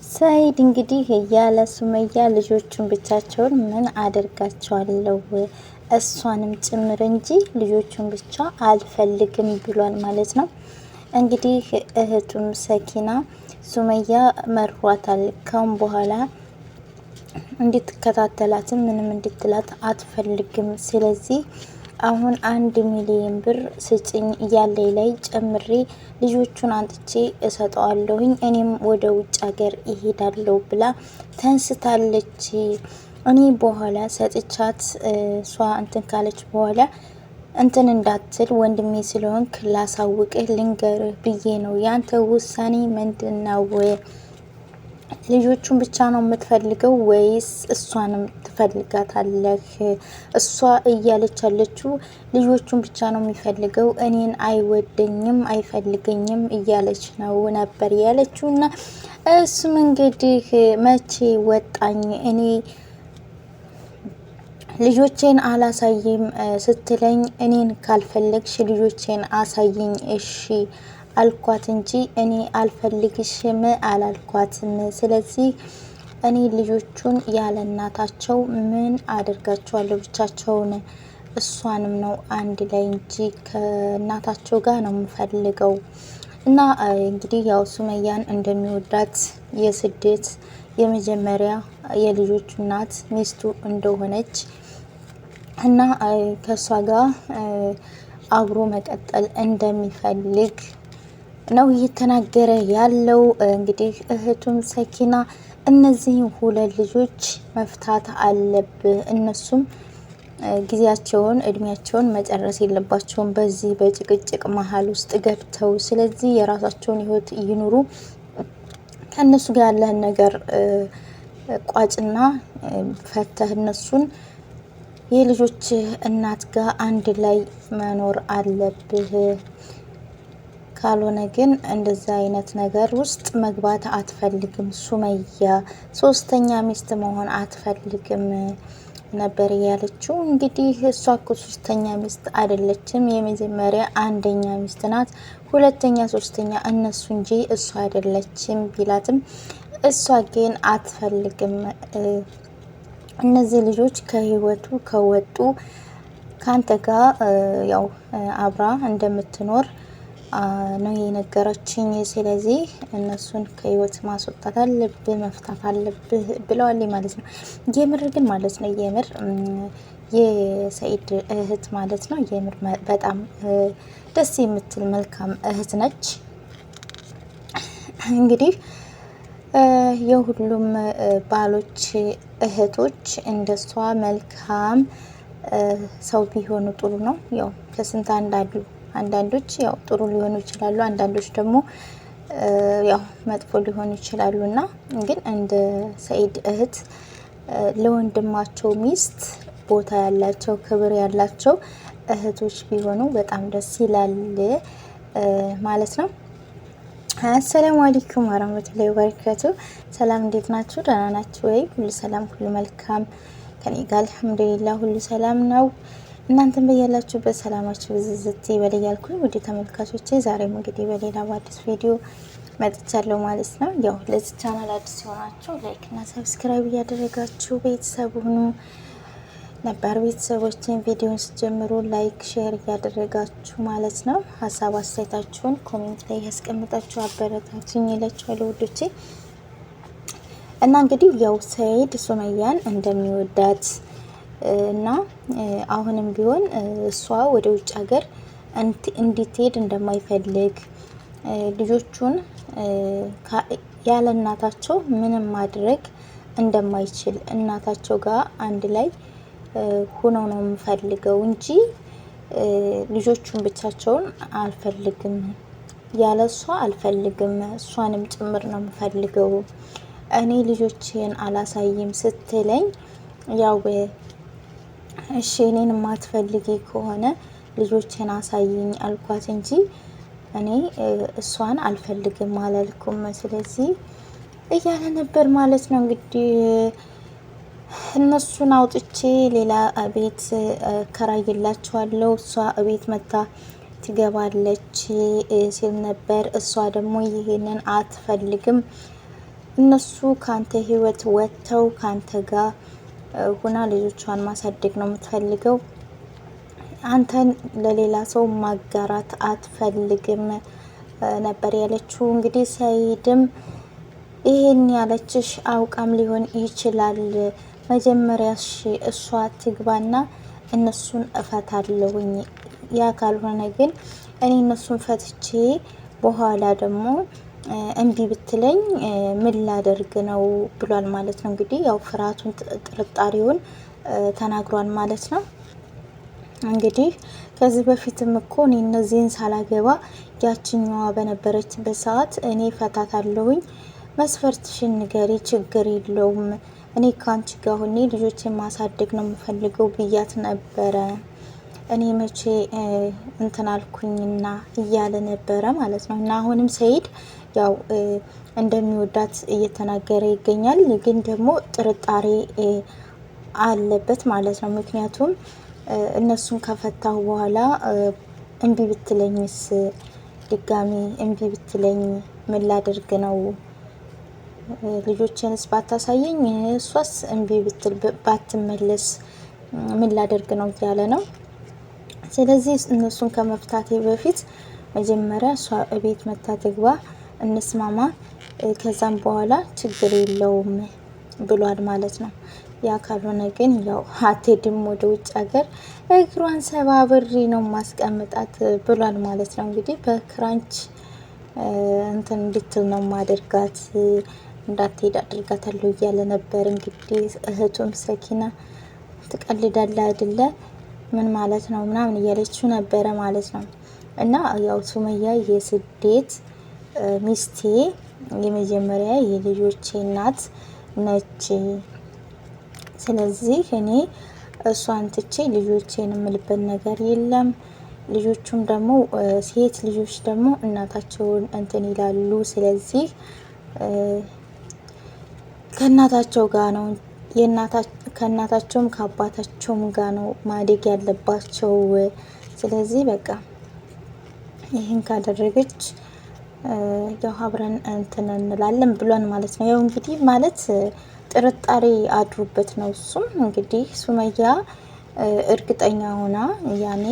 ሰይድ እንግዲህ ያለ ሱመያ ልጆቹን ብቻቸውን ምን አደርጋቸዋለሁ እሷንም ጭምር እንጂ ልጆቹን ብቻ አልፈልግም ብሏል ማለት ነው። እንግዲህ እህቱም ሰኪና ሱመያ መሯታል። ካሁን በኋላ እንድትከታተላትም ምንም እንድትላት አትፈልግም። ስለዚህ አሁን 1 ሚሊዮን ብር ስጭኝ እያለኝ ላይ ጨምሬ ልጆቹን አንጥቼ እሰጠዋለሁኝ እኔም ወደ ውጭ ሀገር ይሄዳለሁ ብላ ተንስታለች። እኔ በኋላ ሰጥቻት እሷ እንትን ካለች በኋላ እንትን እንዳትል ወንድሜ ስለሆንክ ላሳውቅህ ልንገርህ ብዬ ነው። ያንተ ውሳኔ ምንድነው? ልጆቹን ብቻ ነው የምትፈልገው ወይስ እሷንም ትፈልጋታለህ? እሷ እያለች ያለችው ልጆቹን ብቻ ነው የሚፈልገው እኔን አይወደኝም አይፈልገኝም እያለች ነው ነበር ያለችው። እና እሱም እንግዲህ መቼ ወጣኝ እኔ ልጆቼን አላሳይም ስትለኝ እኔን ካልፈለግሽ ልጆቼን አሳይኝ እሺ አልኳት እንጂ እኔ አልፈልግሽም አላልኳትም። ስለዚህ እኔ ልጆቹን ያለ እናታቸው ምን አድርጋቸዋለሁ? ብቻቸውን እሷንም ነው አንድ ላይ እንጂ ከእናታቸው ጋር ነው የምፈልገው። እና እንግዲህ ያው ሱመያን እንደሚወዳት የስደት የመጀመሪያ የልጆቹ እናት ሚስቱ እንደሆነች እና ከሷ ጋር አብሮ መቀጠል እንደሚፈልግ ነው እየተናገረ ያለው። እንግዲህ እህቱም ሰኪና እነዚህን 2 ልጆች መፍታት አለብህ፣ እነሱም ጊዜያቸውን እድሜያቸውን መጨረስ የለባቸውም በዚህ በጭቅጭቅ መሀል ውስጥ ገብተው። ስለዚህ የራሳቸውን ህይወት ይኑሩ፣ ከእነሱ ጋር ያለህን ነገር ቋጭና ፈተህ እነሱን የልጆች እናት ጋር አንድ ላይ መኖር አለብህ። ካልሆነ ግን እንደዛ አይነት ነገር ውስጥ መግባት አትፈልግም። ሱመያ 3ኛ ሚስት መሆን አትፈልግም ነበር ያለችው። እንግዲህ እሷ እኮ 3ኛ ሚስት አይደለችም፣ የመጀመሪያ 1ኛ ሚስት ናት። 2ኛ 3ኛ እነሱ እንጂ እሷ አይደለችም ቢላትም እሷ ግን አትፈልግም። እነዚህ ልጆች ከህይወቱ ከወጡ ካንተ ጋር ያው አብራ እንደምትኖር ነው የነገረችኝ። ስለዚህ እነሱን ከህይወት ማስወጣት አለብህ፣ መፍታት አለብህ ብለዋል ማለት ነው። የምር ግን ማለት ነው የምር የሰኢድ እህት ማለት ነው የምር በጣም ደስ የምትል መልካም እህት ነች። እንግዲህ የሁሉም ባሎች እህቶች እንደሷ መልካም ሰው ቢሆኑ ጥሩ ነው። ያው ከስንት አንዳንዶች ያው ጥሩ ሊሆኑ ይችላሉ፣ አንዳንዶች ደግሞ ያው መጥፎ ሊሆኑ ይችላሉ። እና ግን እንደ ሰኢድ እህት ለወንድማቸው ሚስት ቦታ ያላቸው ክብር ያላቸው እህቶች ቢሆኑ በጣም ደስ ይላል ማለት ነው። አሰላሙ አለይኩም ወራህመቱላሂ ወበረካቱ። ሰላም እንዴት ናችሁ? ደህና ናችሁ ወይ? ሁሉ ሰላም ሁሉ መልካም ከኔ ጋር አልሐምዱሊላህ ሁሉ ሰላም ነው። እናንተም በያላችሁበት ሰላማችሁ ብዝዝት ይበል እያልኩኝ ወደ ተመልካቾቼ ዛሬም እንግዲህ በሌላ በአዲስ ቪዲዮ መጥቻለሁ ማለት ነው። ያው ለዚህ ቻናል አዲስ ሲሆናችሁ ላይክ እና ሰብስክራይብ እያደረጋችሁ ቤተሰብ ሁኑ። ነባር ቤተሰቦችን ቪዲዮን ስትጀምሩ ላይክ ሼር እያደረጋችሁ ማለት ነው። ሀሳብ አስተያየታችሁን ኮሜንት ላይ ያስቀምጣችሁ አበረታቱኝ እላችኋለሁ ውዶቼ። እና እንግዲህ ያው ሰኢድ ሱመያን እንደሚወዳት እና አሁንም ቢሆን እሷ ወደ ውጭ ሀገር እንድትሄድ እንደማይፈልግ ልጆቹን ያለ እናታቸው ምንም ማድረግ እንደማይችል እናታቸው ጋር አንድ ላይ ሆነው ነው የምፈልገው እንጂ ልጆቹን ብቻቸውን አልፈልግም፣ ያለ እሷ አልፈልግም፣ እሷንም ጭምር ነው የምፈልገው። እኔ ልጆቼን አላሳይም ስትለኝ ያው እሺ እኔን ማትፈልጊ ከሆነ ልጆቼን አሳይኝ አልኳት እንጂ እኔ እሷን አልፈልግም አላልኩም። ስለዚህ እያለ ነበር ማለት ነው። እንግዲህ እነሱን አውጥቼ ሌላ ቤት ከራይላችኋለሁ፣ እሷ ቤት መታ ትገባለች ሲል ነበር። እሷ ደግሞ ይሄንን አትፈልግም። እነሱ ካንተ ህይወት ወጥተው ካንተ ጋር ሁና ልጆቿን ማሳደግ ነው የምትፈልገው። አንተን ለሌላ ሰው ማጋራት አትፈልግም ነበር ያለችው። እንግዲህ ሰይድም ይሄን ያለችሽ አውቃም ሊሆን ይችላል። መጀመሪያ እሷ ትግባና እነሱን እፈታለሁኝ። ያ ካልሆነ ግን እኔ እነሱን ፈትቼ በኋላ ደግሞ እምቢ ብትለኝ ምን ላደርግ ነው ብሏል ማለት ነው። እንግዲህ ያው ፍርሃቱን ጥርጣሬውን ተናግሯል ማለት ነው። እንግዲህ ከዚህ በፊትም እኮ እኔ እነዚህን ሳላገባ ያችኛዋ በነበረችበት ሰዓት እኔ ፈታታለሁኝ፣ መስፈርትሽን ንገሪ፣ ችግር የለውም እኔ ካንቺ ጋር ሆኜ ልጆችን ማሳደግ ነው የምፈልገው ብያት ነበረ። እኔ መቼ እንትን አልኩኝና እያለ ነበረ ማለት ነው። እና አሁንም ሰይድ ያው እንደሚወዳት እየተናገረ ይገኛል። ግን ደግሞ ጥርጣሬ አለበት ማለት ነው። ምክንያቱም እነሱን ከፈታሁ በኋላ እምቢ ብትለኝስ፣ ድጋሚ እምቢ ብትለኝ ምን ላደርግ ነው? ልጆችንስ ባታሳየኝ፣ እሷስ እምቢ ብትል ባትመለስ ምን ላደርግ ነው እያለ ነው። ስለዚህ እነሱን ከመፍታቴ በፊት መጀመሪያ እሷ እቤት መታ ትግባ፣ እንስማማ፣ ከዛም በኋላ ችግር የለውም ብሏል ማለት ነው። ያ ካልሆነ ግን ያው አትሄድም ወደ ውጭ ሀገር፣ እግሯን ሰባብሬ ነው ማስቀምጣት ብሏል ማለት ነው። እንግዲህ በክራንች እንትን እንድትል ነው ማደርጋት፣ እንዳትሄድ አድርጋታለሁ እያለ ነበር። እንግዲህ እህቱም ሰኪና ትቀልዳለ አይደለ ምን ማለት ነው ምናምን እያለችው ነበረ ማለት ነው። እና ያው ሱመያ የስደት ሚስቴ የመጀመሪያ የልጆቼ እናት ነች። ስለዚህ እኔ እሷን ትቼ ልጆቼን የምልበት ነገር የለም። ልጆቹም ደግሞ ሴት ልጆች ደግሞ እናታቸውን እንትን ይላሉ። ስለዚህ ከእናታቸው ጋር ነው ከእናታቸውም ከአባታቸውም ጋር ነው ማደግ ያለባቸው። ስለዚህ በቃ ይህን ካደረገች ያው አብረን እንትን እንላለን ብሏን ማለት ነው። ያው እንግዲህ ማለት ጥርጣሬ አድሮበት ነው። እሱም እንግዲህ ሱመያ እርግጠኛ ሆና ያኔ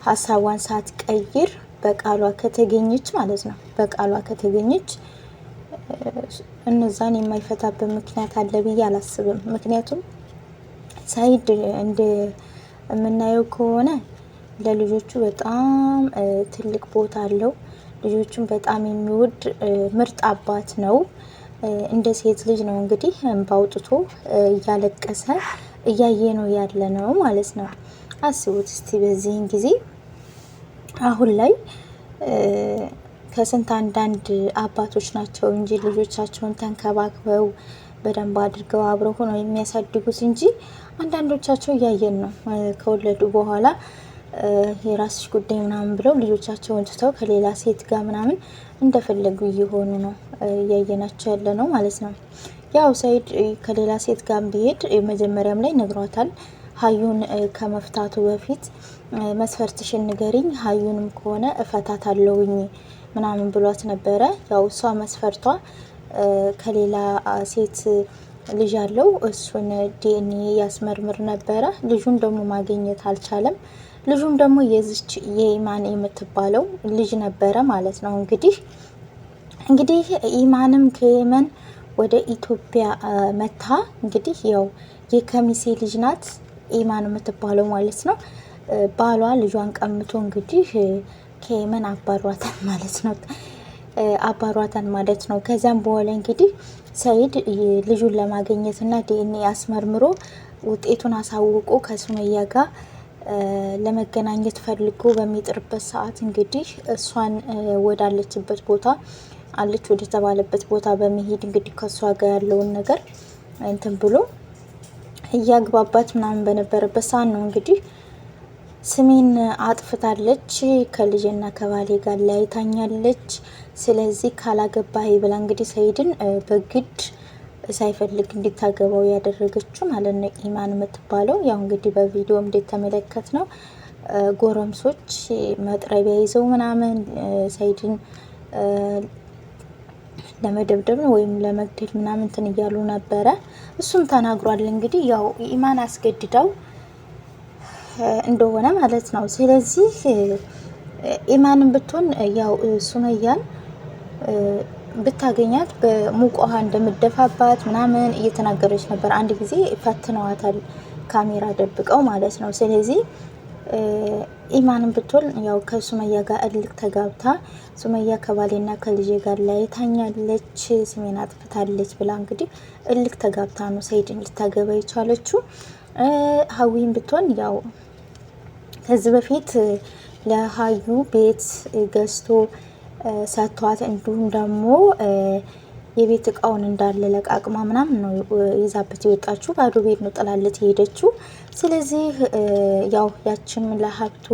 ሀሳቧን ሳትቀይር በቃሏ ከተገኘች ማለት ነው፣ በቃሏ ከተገኘች እነዛን የማይፈታበት ምክንያት አለ ብዬ አላስብም። ምክንያቱም ሰይድ እንደ የምናየው ከሆነ ለልጆቹ በጣም ትልቅ ቦታ አለው። ልጆቹን በጣም የሚወድ ምርጥ አባት ነው። እንደ ሴት ልጅ ነው እንግዲህ እንባ አውጥቶ እያለቀሰ እያየ ነው ያለ ነው ማለት ነው። አስቡት እስቲ በዚህን ጊዜ አሁን ላይ ከስንት አንዳንድ አባቶች ናቸው እንጂ ልጆቻቸውን ተንከባክበው በደንብ አድርገው አብረው ሆነው የሚያሳድጉት እንጂ አንዳንዶቻቸው እያየን ነው ከወለዱ በኋላ የራስሽ ጉዳይ ምናምን ብለው ልጆቻቸውን ትተው ከሌላ ሴት ጋር ምናምን እንደፈለጉ እየሆኑ ነው እያየናቸው ያለ ነው ማለት ነው። ያው ሰይድ ከሌላ ሴት ጋር ቢሄድ መጀመሪያም ላይ ነግሯታል። ሀዩን ከመፍታቱ በፊት መስፈርትሽን ንገሪኝ፣ ሀዩንም ከሆነ እፈታታለሁኝ ምናምን ብሏት ነበረ። ያው እሷ መስፈርቷ ከሌላ ሴት ልጅ አለው፣ እሱን ዲኤንኤ ያስመርምር ነበረ። ልጁን ደግሞ ማግኘት አልቻለም። ልጁም ደግሞ የዚች የኢማን የምትባለው ልጅ ነበረ ማለት ነው። እንግዲህ ኢማንም ከየመን ወደ ኢትዮጵያ መታ። እንግዲህ ያው የከሚሴ ልጅ ናት ኢማን የምትባለው ማለት ነው። ባሏ ልጇን ቀምቶ እንግዲህ ከየመን አባሯታን ማለት ነው። ከዛም በኋላ እንግዲህ ሰይድ ልጁን ለማግኘትና ዲኤንኤ አስመርምሮ ውጤቱን አሳውቆ ከሱመያ ጋር ለመገናኘት ፈልጎ በሚጥርበት ሰዓት እንግዲህ እሷን ወዳለችበት ቦታ አለች ወደ ተባለበት ቦታ በመሄድ እንግዲህ ከሷ ጋር ያለውን ነገር እንትን ብሎ እያግባባት ምናምን በነበረበት ሰዓት ነው እንግዲህ ስሜን አጥፍታለች፣ ከልጅና ከባሌ ጋር ላይታኛለች፣ ስለዚህ ካላገባህ ብላ እንግዲህ ሰይድን በግድ ሳይፈልግ እንዲታገባው ያደረገችው ማለት ነው ኢማን የምትባለው። ያው እንግዲህ በቪዲዮ እንዴት ተመለከት ነው ጎረምሶች መጥረቢያ ይዘው ምናምን ሰይድን ለመደብደብ ነው ወይም ለመግደል ምናምን እንትን እያሉ ነበረ። እሱም ተናግሯል። እንግዲህ ያው ኢማን አስገድዳው እንደሆነ ማለት ነው። ስለዚህ ኢማንን ብትሆን ያው ሱመያን ብታገኛት በሙቅ ውሃ እንደምደፋባት ምናምን እየተናገረች ነበር። አንድ ጊዜ ፈትነዋታል ካሜራ ደብቀው ማለት ነው። ስለዚህ ኢማንን ብትሆን ያው ከሱመያ ጋር እልክ ተጋብታ ሱመያ ከባሌና ከልጄ ጋር ላይ ታኛለች፣ ስሜን አጥፍታለች ብላ እንግዲህ እልክ ተጋብታ ነው ሰይድን ልታገባ የቻለችው። ሀዊን ብትሆን ያው ከዚህ በፊት ለሀዩ ቤት ገዝቶ ሰጥቷት እንዲሁም ደግሞ የቤት እቃውን እንዳለ ለቃቅማ ምናምን ነው ይዛበት የወጣችው። ባዶ ቤት ነው ጥላለት የሄደችው። ስለዚህ ያው ያችንም ለሀብቱ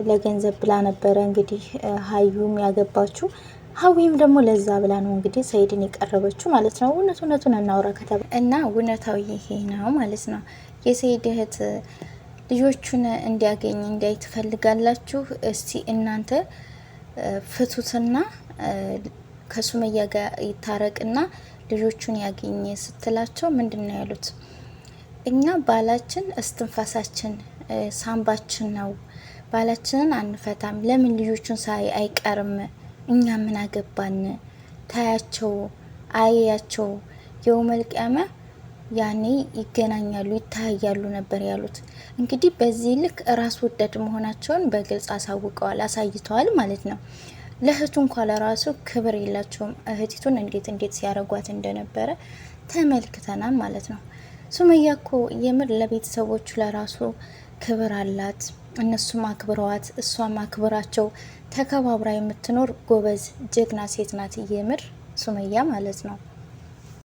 ለገንዘብ ብላ ነበረ እንግዲህ ሀዩም ያገባችው። ሀዊም ደግሞ ለዛ ብላ ነው እንግዲህ ሰይድን የቀረበችው ማለት ነው። እውነቱን እናውራ ከተባ እና እውነታው ይሄ ነው ማለት ነው። የሰይድ እህት ልጆቹን እንዲያገኝ እንዲያይ ትፈልጋላችሁ? እስቲ እናንተ ፍቱትና ከሱመያ ጋር ይታረቅና ልጆቹን ያገኘ ስትላቸው ምንድን ነው ያሉት? እኛ ባላችን እስትንፋሳችን ሳምባችን ነው፣ ባላችንን አንፈታም። ለምን ልጆቹን ሳይ አይቀርም? እኛ ምን አገባን? ታያቸው አያቸው የውመል ቂያማ ያኔ ይገናኛሉ ይታያሉ ነበር ያሉት። እንግዲህ በዚህ ልክ ራስ ወዳድ መሆናቸውን በግልጽ አሳውቀዋል፣ አሳይተዋል ማለት ነው። ለእህቱ እንኳ ለራሱ ክብር የላቸውም። እህቲቱን እንዴት ሲያረጓት እንደነበረ ተመልክተናል ማለት ነው። ሱመያ እኮ የምር ለቤተሰቦቹ ለራሱ ክብር አላት። እነሱም አክብረዋት እሷም አክብራቸው ተከባብራ የምትኖር ጎበዝ ጀግና ሴት ናት የምር ሱመያ ማለት ነው።